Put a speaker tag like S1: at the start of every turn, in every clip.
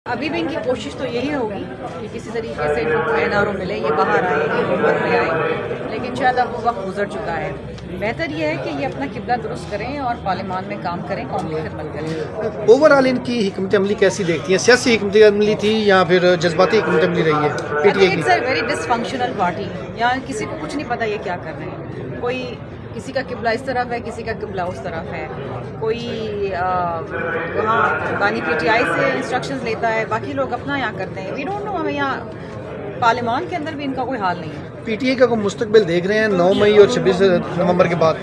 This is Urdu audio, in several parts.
S1: ابھی بھی ان کی کوشش تو یہی ہوگی کہ کسی طریقے سے جو NRO ملے، یہ باہر آئے، یہ حکومت میں آئے، لیکن شاید اب وہ وقت گزر چکا ہے۔ بہتر یہ ہے کہ یہ اپنا قبلہ درست کریں اور پارلیمان میں کام کریں، قوم کی خدمت کریں۔
S2: اوورآل ان کی حکمت عملی کیسی دیکھتی ہیں؟ سیاسی حکمت عملی تھی یا پھر جذباتی حکمت عملی رہی ہے PTI کی؟
S1: It's a very dysfunctional party, یہاں کسی کو کچھ نہیں پتا یہ کیا کر رہے ہیں۔ کوئی کسی کا قبلہ اس طرف ہے، کسی کا قبلہ اس طرف ہے، کوئی وہاں بانی PTI سے انسٹرکشنز لیتا ہے، باقی لوگ اپنا یہاں کرتے ہیں۔ وی ڈونٹ نو، ہمیں یہاں پارلیمان کے اندر بھی ان کا کوئی حال نہیں ہے۔
S2: PTI کا کوئی مستقبل دیکھ رہے ہیں 9 مئی اور 26 نومبر کے بعد؟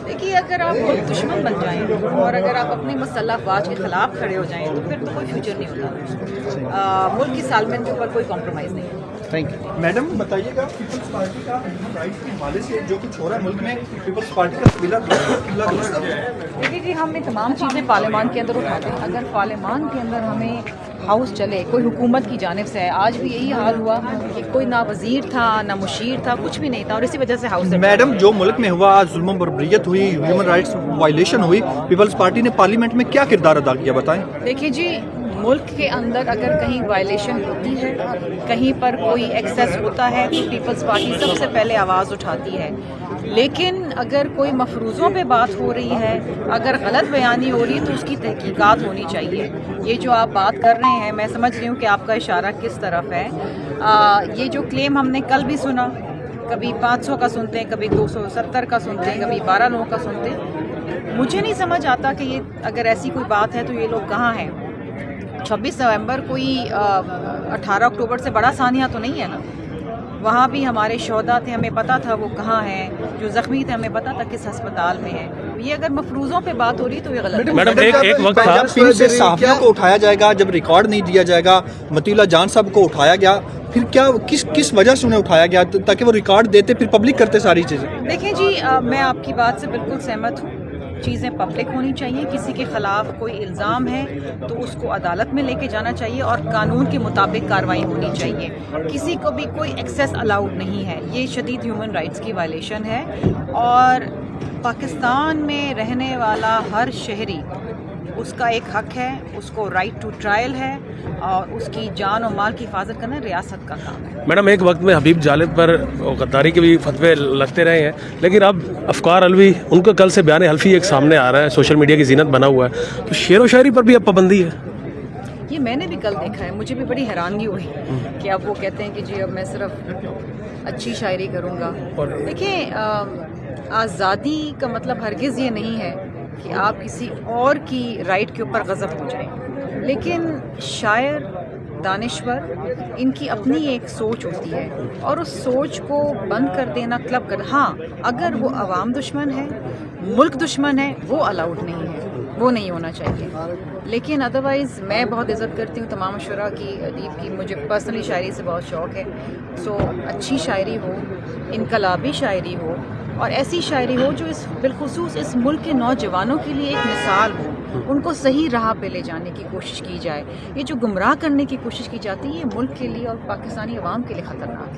S1: دیکھیے، اگر آپ ملک دشمن بن جائیں اور اگر آپ اپنی مسلح افواج کے خلاف کھڑے ہو جائیں تو پھر تو کوئی فیوچر نہیں ہوتا۔ ملک کی سالمیت کے اوپر کوئی کمپرومائز نہیں ہے۔
S2: Thank you.
S3: میڈم بتائیے گا، پیپلز پارٹی کا ہیومن رائٹس کے حوالے سے جو کچھ ہو رہا ہے ملک میں، پیپلز پارٹی کا قبلہ درست ہے؟
S1: دیکھیے جی، ہم یہ تمام چیزیں پارلیمان کے اندر اٹھاتے ہیں۔ اگر پارلیمان کے اندر ہمیں ہاؤس چلے، کوئی حکومت کی جانب سے ہے، آج بھی یہی حال ہوا کہ کوئی نہ وزیر تھا نہ مشیر تھا، کچھ بھی نہیں تھا، اور اسی وجہ سے ہاؤس
S3: میڈم جو ملک میں ہوا، ظلم و بربریت ہوئی، ہیومن رائٹس وائلیشن ہوئی، پیپلز پارٹی نے پارلیمنٹ میں کیا کردار ادا کیا بتائیں؟
S1: دیکھیے جی، ملک کے اندر اگر کہیں وائلیشن ہوتی ہے، کہیں پر کوئی ایکسیس ہوتا ہے تو پیپلز پارٹی سب سے پہلے آواز اٹھاتی ہے۔ لیکن اگر کوئی مفروضوں پہ بات ہو رہی ہے، اگر غلط بیانی ہو رہی ہے تو اس کی تحقیقات ہونی چاہیے۔ یہ جو آپ بات کر رہے ہیں، میں سمجھ رہی ہوں کہ آپ کا اشارہ کس طرف ہے۔ یہ جو کلیم ہم نے کل بھی سنا، کبھی 500 کا سنتے ہیں، کبھی 270 کا سنتے ہیں، کبھی 12 کا سنتے ہیں۔ مجھے نہیں سمجھ آتا کہ یہ اگر ایسی کوئی بات ہے تو یہ لوگ کہاں ہیں؟ 26 نومبر کوئی 18 اکتوبر سے بڑا ثانیہ تو نہیں ہے نا۔ وہاں بھی ہمارے شہداء تھے، ہمیں پتہ تھا وہ کہاں ہیں، جو زخمی تھے ہمیں پتہ تھا کس ہسپتال میں ہیں۔ یہ اگر مفروضوں پہ بات ہو رہی تو یہ غلط ہے۔
S4: میڈم ایک وقت تھا
S3: پھر سے صحافیوں کو اٹھایا جائے گا، جب ریکارڈ نہیں دیا جائے گا، مطیلہ جان صاحب کو اٹھایا گیا، پھر کیا کس وجہ سے انہیں اٹھایا گیا تاکہ وہ ریکارڈ دیتے پھر پبلک کرتے ساری چیزیں؟
S1: دیکھیں جی، میں آپ کی بات سے بالکل سہمت ہوں، چیزیں پبلک ہونی چاہیے۔ کسی کے خلاف کوئی الزام ہے تو اس کو عدالت میں لے کے جانا چاہیے اور قانون کے مطابق کارروائی ہونی چاہیے۔ کسی کو بھی کوئی ایکسیس الاؤڈ نہیں ہے، یہ شدید ہیومن رائٹس کی وائلیشن ہے۔ اور پاکستان میں رہنے والا ہر شہری، اس کا ایک حق ہے، اس کو رائٹ ٹو ٹرائل ہے، اور اس کی جان و مال کی حفاظت کرنا ریاست کا کام ہے۔
S4: میڈم ایک وقت میں حبیب جالب پر غداری کے بھی فتوے لگتے رہے ہیں، لیکن اب افکار علوی، ان کا کل سے بیان حلفی ایک سامنے آ رہا ہے، سوشل میڈیا کی زینت بنا ہوا ہے، تو شعر و شاعری پر بھی اب پابندی ہے؟
S1: یہ میں نے بھی کل دیکھا ہے، مجھے بھی بڑی حیرانگی ہوئی کہ اب وہ کہتے ہیں کہ جی اب میں صرف اچھی شاعری کروں گا۔ دیکھیں، آزادی کا مطلب ہرگز یہ نہیں ہے کہ آپ کسی اور کی رائٹ کے اوپر غضب ہو جائیں، لیکن شاعر، دانشور، ان کی اپنی ایک سوچ ہوتی ہے اور اس سوچ کو بند کر دینا، کلب کر، ہاں اگر وہ عوام دشمن ہے، ملک دشمن ہے، وہ الاؤڈ نہیں ہے، وہ نہیں ہونا چاہیے۔ لیکن ادروائز میں بہت عزت کرتی ہوں تمام شعراء کی، ادیب کی، مجھے پرسنلی شاعری سے بہت شوق ہے۔ سو اچھی شاعری ہو، انقلابی شاعری ہو، اور ایسی شاعری ہو جو بالخصوص اس ملک کے نوجوانوں کے لیے ایک مثال ہو، ان کو صحیح راہ پہ لے جانے کی کوشش کی جائے۔ یہ جو گمراہ کرنے کی کوشش کی جاتی ہے، یہ ملک کے لیے اور پاکستانی عوام کے لیے خطرناک ہے۔